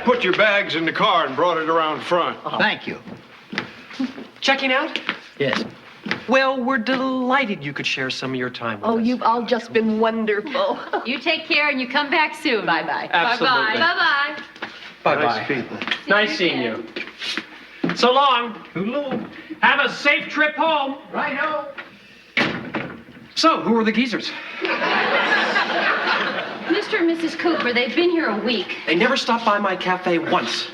put your bags in the car and brought it around front. Thank you. Checking out? Yes. Well, we're delighted you could share some of your time with us. Oh, you've all just been wonderful. You take care and you come back soon. Bye-bye. Absolutely. Bye-bye. Bye-bye. Nice people. Nice seeing you. So long. Hello. Have a safe trip home. Righto. So, who are the geezers? Mr. and Mrs. Cooper, they've been here a week. They never stopped by my cafe once.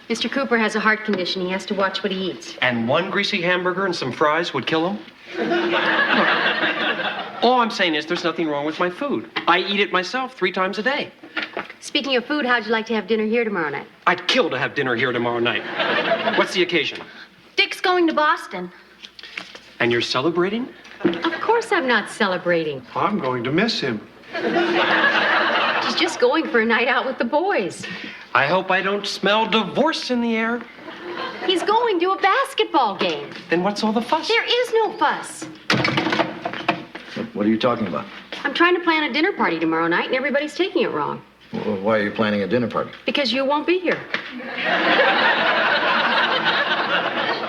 Mr. Cooper has a heart condition. He has to watch what he eats. And one greasy hamburger and some fries would kill him? All I'm saying is there's nothing wrong with my food. I eat it myself 3 times a day. Speaking of food, how'd you like to have dinner here tomorrow night? I'd kill to have dinner here tomorrow night. What's the occasion? Dick's going to Boston. And you're celebrating? Of course I'm not celebrating. I'm going to miss him. She's just going for a night out with the boys. I hope I don't smell divorce in the air. He's going to a basketball game. Then what's all the fuss? There is no fuss. What are you talking about? I'm trying to plan a dinner party tomorrow night, and everybody's taking it wrong. Why are you planning a dinner party? Because you won't be here.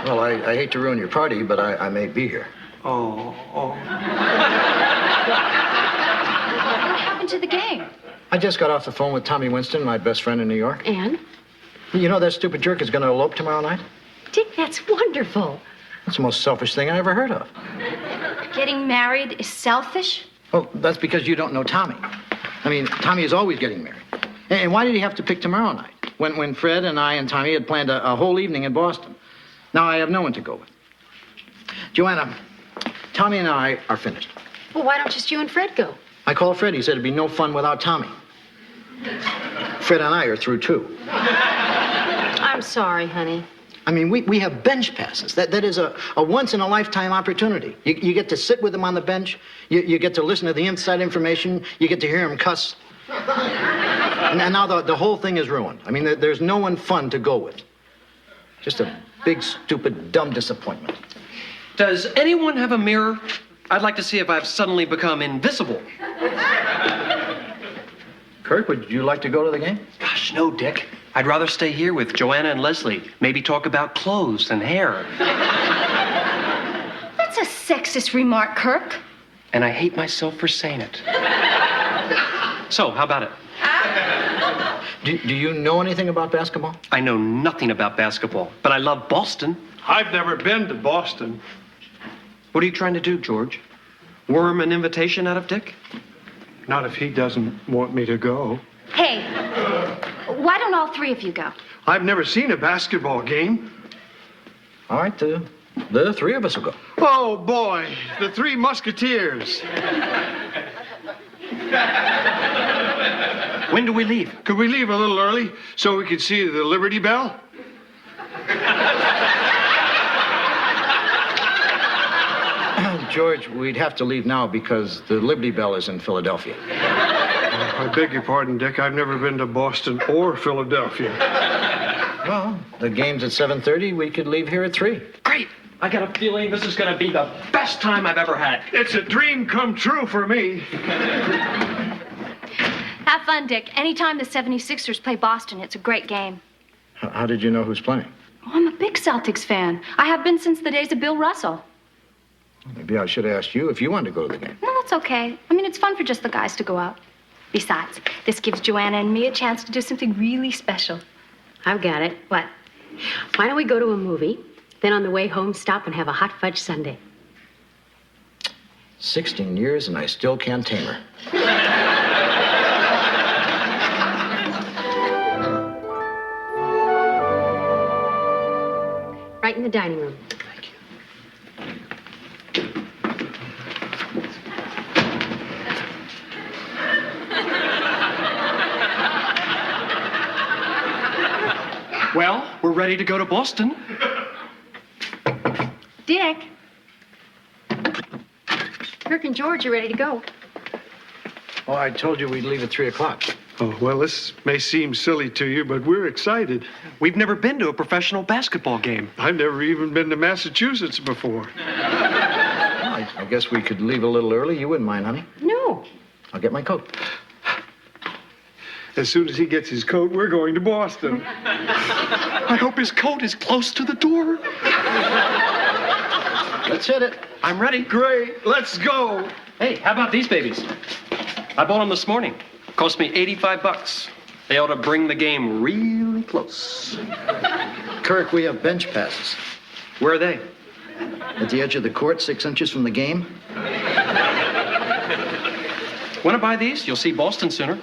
Well, I hate to ruin your party, but I may be here. Oh. What happened to the game? I just got off the phone with Tommy Winston, my best friend in New York. And? You know that stupid jerk is going to elope tomorrow night? Dick, that's wonderful. That's the most selfish thing I ever heard of. Getting married is selfish? Well, that's because you don't know Tommy. I mean, Tommy is always getting married. And why did he have to pick tomorrow night? When Fred and I and Tommy had planned a whole evening in Boston. Now I have no one to go with. Joanna, Tommy and I are finished. Well, why don't just you and Fred go? I called Fred. He said it'd be no fun without Tommy. Fred and I are through, too. I'm sorry, honey. I mean, we have bench passes. That is a once-in-a-lifetime opportunity. You get to sit with him on the bench. You get to listen to the inside information. You get to hear him cuss. And now the whole thing is ruined. I mean, there's no one fun to go with. Just a big, stupid, dumb disappointment. Does anyone have a mirror? I'd like to see if I've suddenly become invisible. Kirk, would you like to go to the game? Gosh, no, Dick. I'd rather stay here with Joanna and Leslie. Maybe talk about clothes and hair. That's a sexist remark, Kirk. And I hate myself for saying it. So, how about it? Do you know anything about basketball? I know nothing about basketball, but I love Boston. I've never been to Boston. What are you trying to do, George? Worm an invitation out of Dick? Not if he doesn't want me to go. Hey, why don't all 3 of you go? I've never seen a basketball game. All right, the 3 of us will go. Oh, boy, the 3 Musketeers. When do we leave? Could we leave a little early so we could see the Liberty Bell? George, we'd have to leave now because the Liberty Bell is in Philadelphia. I beg your pardon, Dick. I've never been to Boston or Philadelphia. Well, the game's at 7:30. We could leave here at 3. Great. I got a feeling this is going to be the best time I've ever had. It's a dream come true for me. Have fun, Dick. Anytime the 76ers play Boston, it's a great game. How did you know who's playing? Oh, I'm a big Celtics fan. I have been since the days of Bill Russell. Maybe I should have asked you if you wanted to go to the game. No, that's okay. I mean, it's fun for just the guys to go out. Besides, this gives Joanna and me a chance to do something really special. I've got it. What? Why don't we go to a movie, then on the way home stop and have a hot fudge sundae? 16 years and I still can't tame her. Right in the dining room. Thank you. Well, we're ready to go to Boston. Dick, Kirk and George are ready to go. Oh, I told you we'd leave at 3 o'clock. Oh, well, this may seem silly to you, but we're excited. We've never been to a professional basketball game. I've never even been to Massachusetts before. Well, I guess we could leave a little early. You wouldn't mind, honey? No. I'll get my coat. As soon as he gets his coat, we're going to Boston. I hope his coat is close to the door. Let's hit it. I'm ready. Great, let's go. Hey, how about these babies? I bought them this morning. Cost me $85. They ought to bring the game really close. Kirk, we have bench passes. Where are they? At the edge of the court, 6 inches from the game. Want to buy these? You'll see Boston sooner.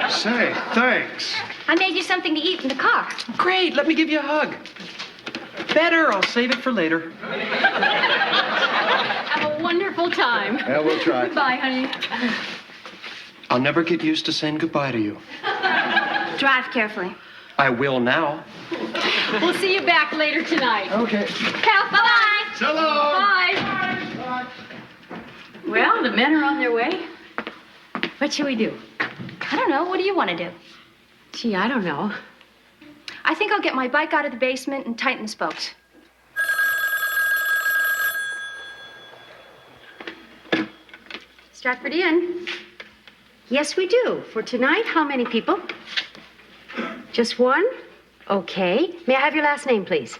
Say, thanks. I made you something to eat in the car. Great, let me give you a hug. Better, I'll save it for later. Have a wonderful time. Yeah, we'll try. Bye, honey. I'll never get used to saying goodbye to you. Drive carefully. I will now. We'll see you back later tonight. Okay. Bye-bye. So long. Bye. Well, the men are on their way. What should we do? I don't know. What do you want to do? Gee, I don't know. I think I'll get my bike out of the basement and tighten the spokes. Stratford Inn. Yes, we do. For tonight, how many people? Just one? Okay. May I have your last name, please?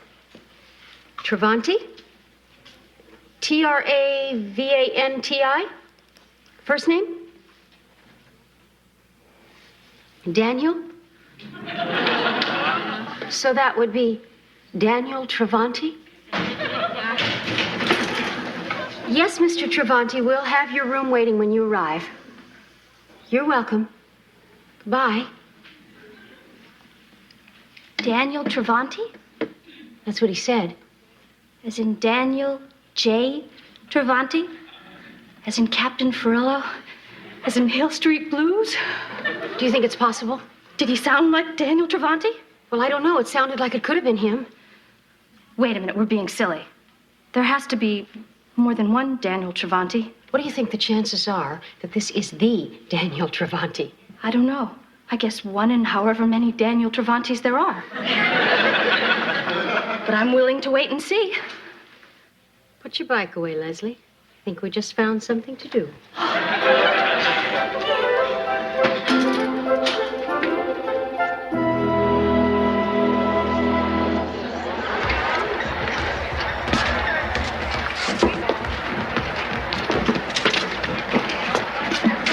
Travanti? Travanti? First name? Daniel? So that would be Daniel Travanti? Yes, Mr. Travanti, we'll have your room waiting when you arrive. You're welcome. Bye. Daniel Travanti? That's what he said. As in Daniel J. Travanti? As in Captain Furillo? As in Hill Street Blues? Do you think it's possible? Did he sound like Daniel Travanti? Well, I don't know. It sounded like it could have been him. Wait a minute, we're being silly. There has to be more than one Daniel Travanti. What do you think the chances are that this is the Daniel Travanti? I don't know. I guess one in however many Daniel Travantis there are. But I'm willing to wait and see. Put your bike away, Leslie. I think we just found something to do.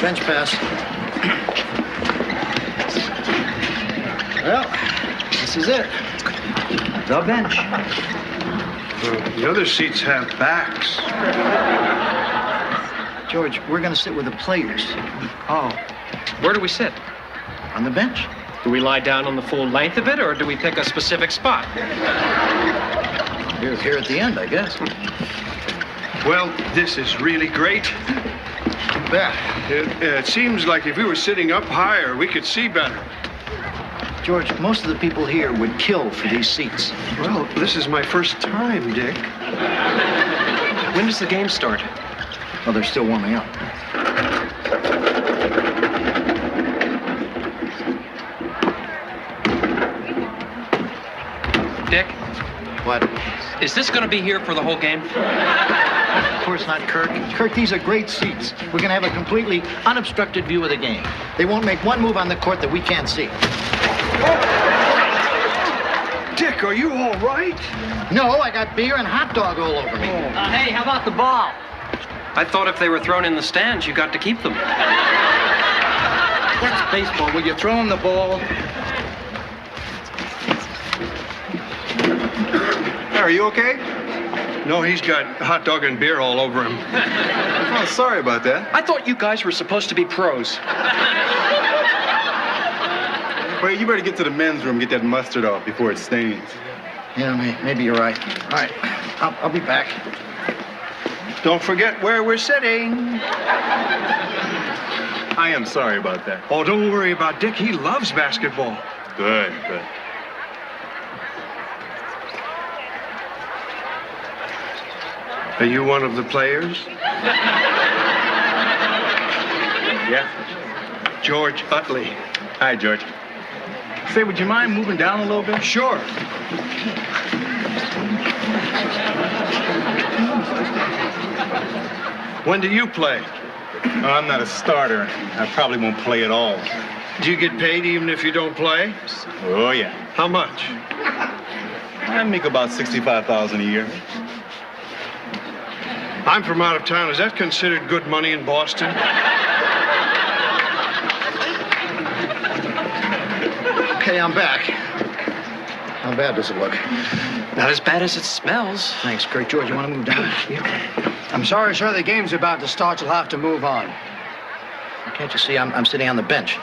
Bench pass. Well, this is it. The bench. The other seats have backs. George, we're going to sit with the players Oh. Where do we sit? on the bench. Do we lie down on the full length of it, or do we pick a specific spot? Here at the end, I guess. Well, this is really great. Yeah. It seems like if we were sitting up higher, we could see better. George, most of the people here would kill for these seats. Well, this is my first time, Dick. When does the game start? Oh, they're still warming up. Dick, What? is this going to be here for the whole game? Of course not, Kirk. Kirk, these are great seats. We're going to have a completely unobstructed view of the game. They won't make one move on the court that we can't see. Dick, are you all right? No, I got beer and hot dog all over me. Hey, how about the ball? I thought if they were thrown in the stands, you got to keep them. That's baseball. Will you throw him the ball? Are you okay? No, he's got hot dog and beer all over him. Oh, sorry about that. I thought you guys were supposed to be pros. Well, you better get to the men's room, get that mustard off before it stains. Yeah, maybe you're right. All right, I'll be back. Don't forget where we're sitting. I am sorry about that. Oh, don't worry about Dick. He loves basketball. Good, good. Are you one of the players? Yeah? George Utley. Hi, George. Say, would you mind moving down a little bit? Sure. When do you play? I'm not a starter. I probably won't play at all. Do you get paid even if you don't play? Oh, yeah. How much? I make about $65,000 a year. I'm from out of town. Is that considered good money in Boston? Okay, I'm back. How bad does it look? Not as bad as it smells. Thanks, Kurt. George, you want to move down? I'm sorry, sir. The game's about to start. You'll have to move on. Can't you see I'm sitting on the bench?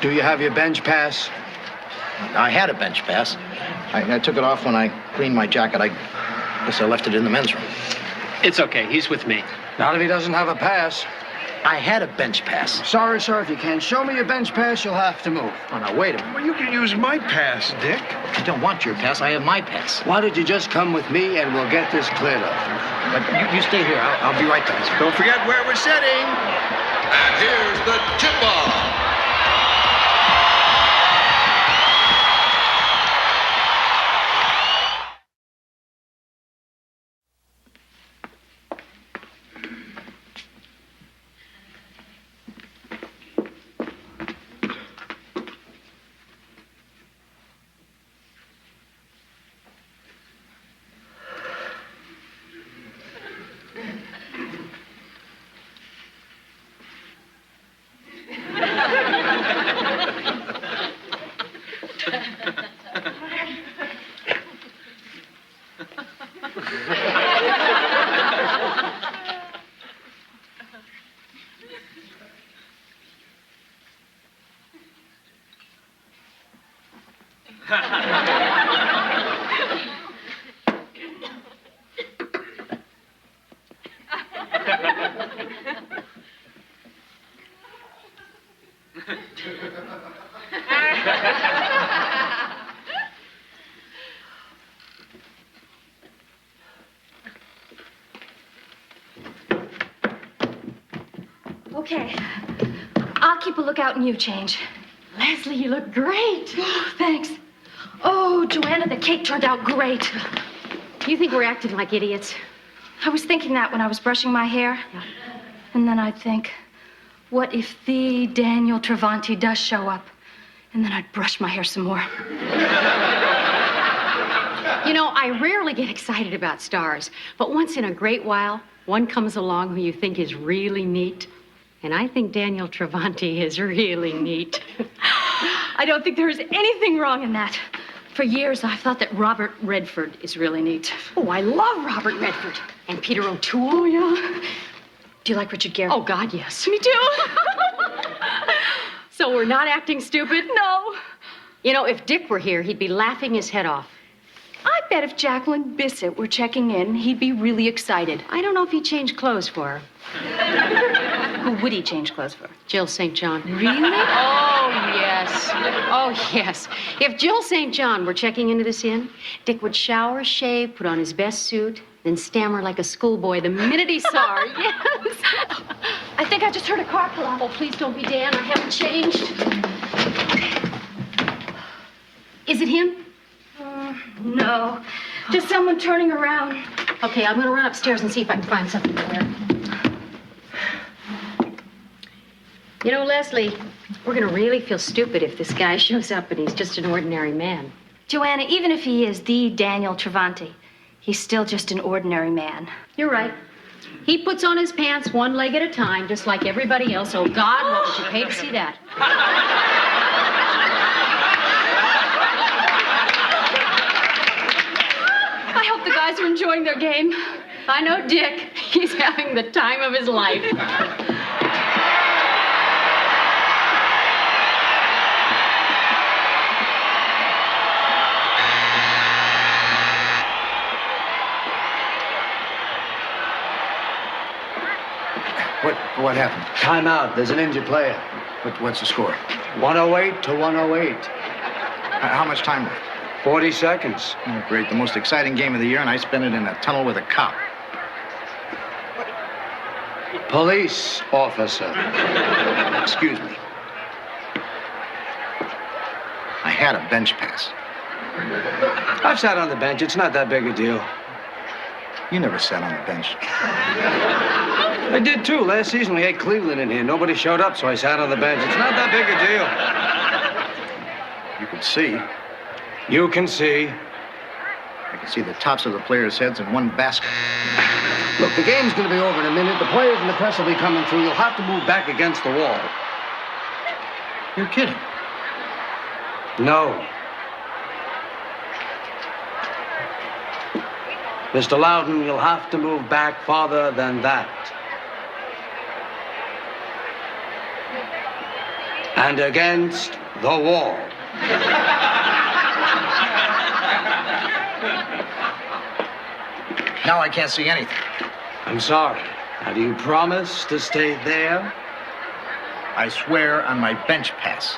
Do you have your bench pass? I had a bench pass. I took it off when I cleaned my jacket. I guess I left it in the men's room. It's okay. He's with me. Not if he doesn't have a pass. I had a bench pass. Sorry, sir. If you can't show me your bench pass, you'll have to move. Oh, now, wait a minute. Well, you can use my pass, Dick. I don't want your pass. I have my pass. Why don't you just come with me and we'll get this cleared up? But you stay here. I'll be right back. Don't forget where we're sitting. And here's the tip-off. Okay. I'll keep a lookout and you change. Leslie, you look great. Thanks. Oh, Joanna, the cake turned out great. You think we're acting like idiots? I was thinking that when I was brushing my hair. Yeah. And then I'd think, what if the Daniel Travanti does show up? And then I'd brush my hair some more. You know, I rarely get excited about stars, but once in a great while, one comes along who you think is really neat. And I think Daniel Travanti is really neat. I don't think there's anything wrong in that. For years, I've thought that Robert Redford is really neat. Oh, I love Robert Redford. And Peter O'Toole. Oh, yeah. Do you like Richard Gere? Oh, God, yes. Me too. So we're not acting stupid? No. You know, if Dick were here, he'd be laughing his head off. I bet if Jacqueline Bissett were checking in, he'd be really excited. I don't know if he'd change clothes for her. Who would he change clothes for? Jill St. John. Really? Oh, yes. Oh, yes. If Jill St. John were checking into this inn, Dick would shower, shave, put on his best suit, then stammer like a schoolboy the minute he saw her. Yes. I think I just heard a car pull out. Oh, please don't be Dan. I haven't changed. Is it him? No. Just someone turning around. Okay, I'm going to run upstairs and see if I can find something to wear. You know, Leslie, we're going to really feel stupid if this guy shows up and he's just an ordinary man. Joanna, even if he is the Daniel Travanti, he's still just an ordinary man. You're right. He puts on his pants one leg at a time, just like everybody else. Oh, God, what would you pay to see that? I hope the guys are enjoying their game. I know Dick. He's having the time of his life. What happened? Timeout. There's an injured player. What's the score? 108 to 108. How much time left? 40 seconds. Oh, great. The most exciting game of the year, and I spent it in a tunnel with a cop. Police officer. Excuse me. I had a bench pass. I've sat on the bench. It's not that big a deal. You never sat on the bench. I did too. Last season we had Cleveland in here. Nobody showed up, so I sat on the bench. It's not that big a deal. You can see. You can see. I can see the tops of the players' heads in one basket. Look, the game's going to be over in a minute. The players and the press will be coming through. You'll have to move back against the wall. You're kidding. No. Mr. Loudon, you'll have to move back farther than that. And against the wall. Now I can't see anything. I'm sorry. Now, do you promise to stay there? I swear on my bench pass.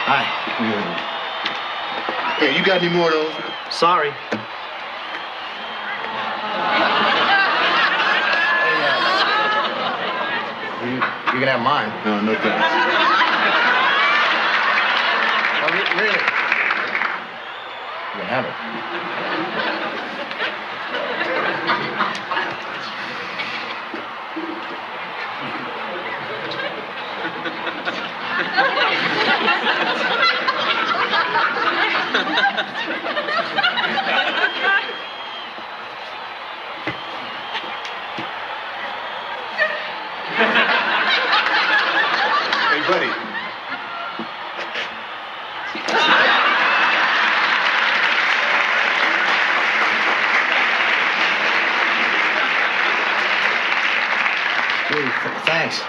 Hi. Hey, you got any more of those? Sorry. You can have mine. No, no thanks. Oh, really? You can have it. Hey, buddy. Thanks.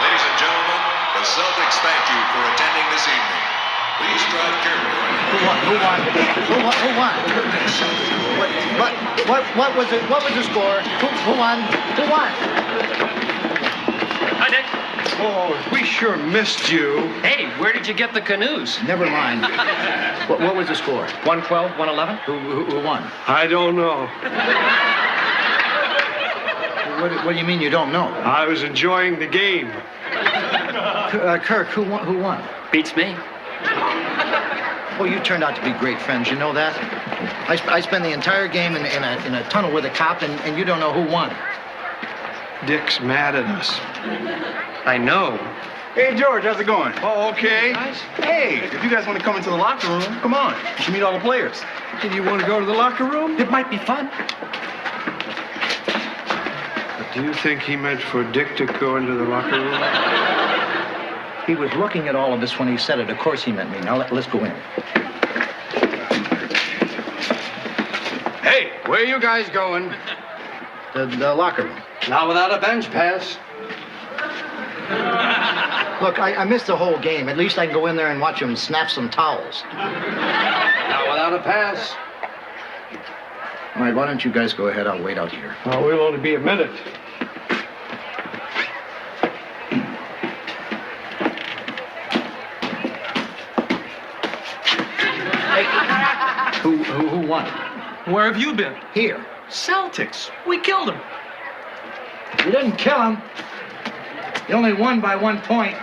Ladies and gentlemen, the Celtics thank you for attending this evening. Please drive carefully. Who won? What was it? What was the score? Who won? Hi, Dick. Oh, we sure missed you. Hey, where did you get the canoes? Never mind. What was the score? 112, 111? Who won? I don't know. What do you mean you don't know? I was enjoying the game. Kirk, who won? Beats me. Oh, you turned out to be great friends. You know that? I spent the entire game in a tunnel with a cop, and you don't know who won. Dick's mad at us. I know. Hey, George, how's it going? Oh, okay. Hey, if you guys want to come into the locker room, come on. You should meet all the players. Did you want to go to the locker room? It might be fun. Do you think he meant for Dick to go into the locker room? He was looking at all of us when he said it. Of course he meant me. Now let's go in. Hey, where you guys going? The locker room. Not without a bench pass. Look, I missed the whole game. At least I can go in there and watch him snap some towels. Not without a pass. All right, why don't you guys go ahead? I'll wait out here. Oh, we'll only be a minute. Who won? Where have you been? Here. Celtics. We killed them. You didn't kill him. You only won by 1 point.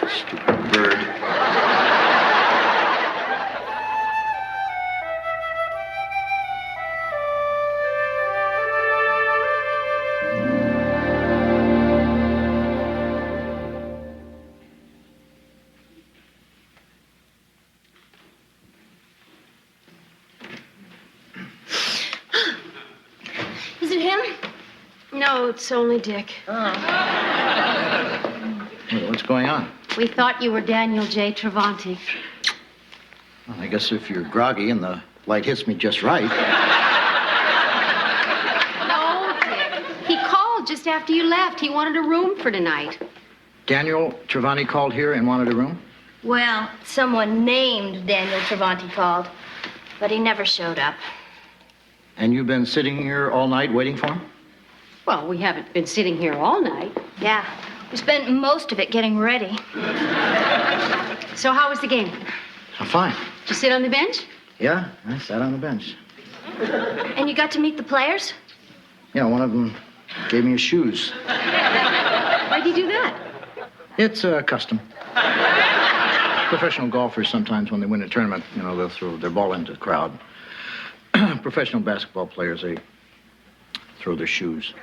Stupid bird. Is it him? No, it's only Dick. Hey, what's going on? We thought you were Daniel J. Travanti. Well, I guess if you're groggy and the light hits me just right. No, Dick. He called just after you left. He wanted a room for tonight. Daniel Travanti called here and wanted a room? Well, someone named Daniel Travanti called, but he never showed up. And you've been sitting here all night waiting for him? Well, we haven't been sitting here all night. Yeah, we spent most of it getting ready. So how was the game? Fine. Did you sit on the bench? Yeah, I sat on the bench. And you got to meet the players? Yeah, one of them gave me his shoes. Why'd you do that? It's a custom. Professional golfers sometimes, when they win a tournament, they'll throw their ball into the crowd. Professional basketball players, they throw their shoes.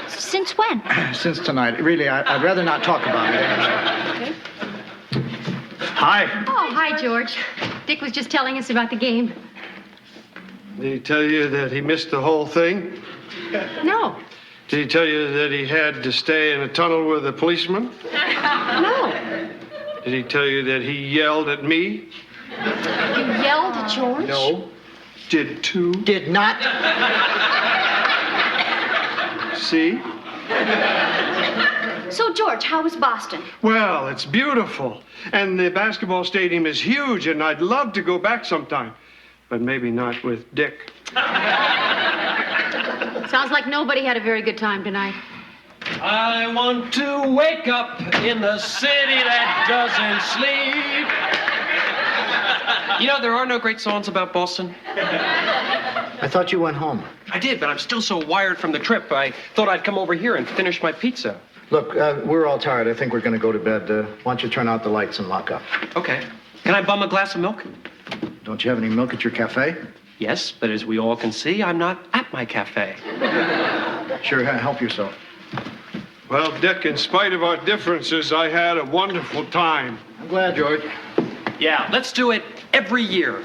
Since when? Since tonight. Really, I'd rather not talk about it. Okay. Hi. Oh, hi, George. Dick was just telling us about the game. Did he tell you that he missed the whole thing? No. Did he tell you that he had to stay in a tunnel with a policeman? No. Did he tell you that he yelled at me? You yelled at George? No. Did too. Did not. See? So, George, how was Boston? Well, it's beautiful. And the basketball stadium is huge, and I'd love to go back sometime. But maybe not with Dick. Sounds like nobody had a very good time tonight. I want to wake up in the city that doesn't sleep. You know, there are no great songs about Boston. I thought you went home. I did, but I'm still so wired from the trip. I thought I'd come over here and finish my pizza. Look, we're all tired. I think we're going to go to bed. Why don't you turn out the lights and lock up? Okay. Can I bum a glass of milk? Don't you have any milk at your cafe? Yes, but as we all can see, I'm not at my cafe. Sure, help yourself. Well, Dick, in spite of our differences, I had a wonderful time. I'm glad, George. Yeah, let's do it every year.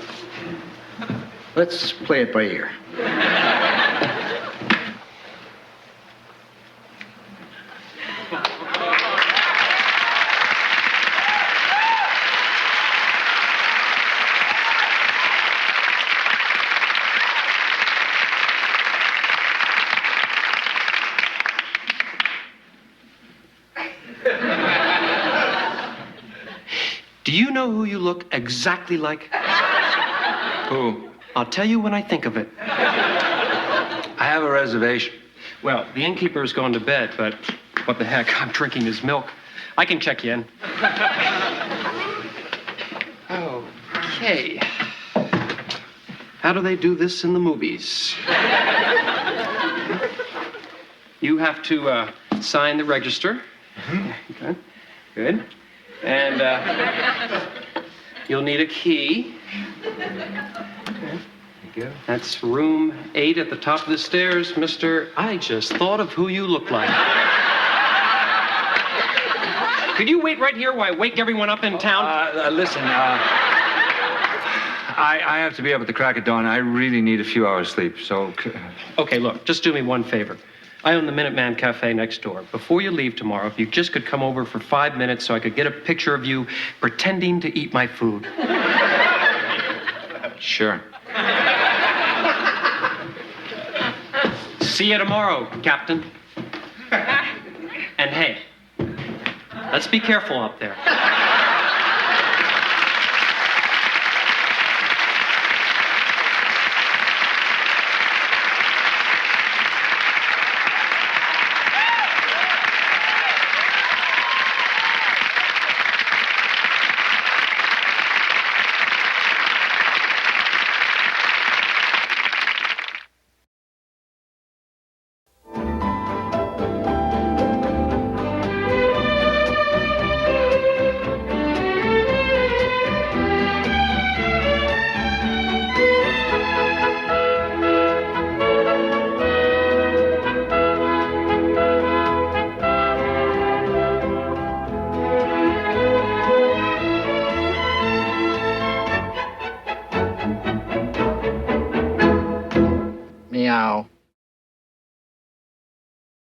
Let's play it by ear. Do you know who you look exactly like? Who? I'll tell you when I think of it. I have a reservation. Well, the innkeeper's gone to bed, but what the heck? I'm drinking his milk. I can check you in. Okay. How do they do this in the movies? You have to sign the register. Okay. Good. And you'll need a key. Okay. There you go. That's room 8 at the top of the stairs, Mr. I just thought of who you look like. Could you wait right here while I wake everyone up in town? Listen, I have to be up at the crack of dawn. I really need a few hours sleep, so... Okay, look, just do me one favor. I own the Minuteman Cafe next door. Before you leave tomorrow, if you just could come over for 5 minutes so I could get a picture of you pretending to eat my food. Sure. See you tomorrow, Captain. And hey, let's be careful out there.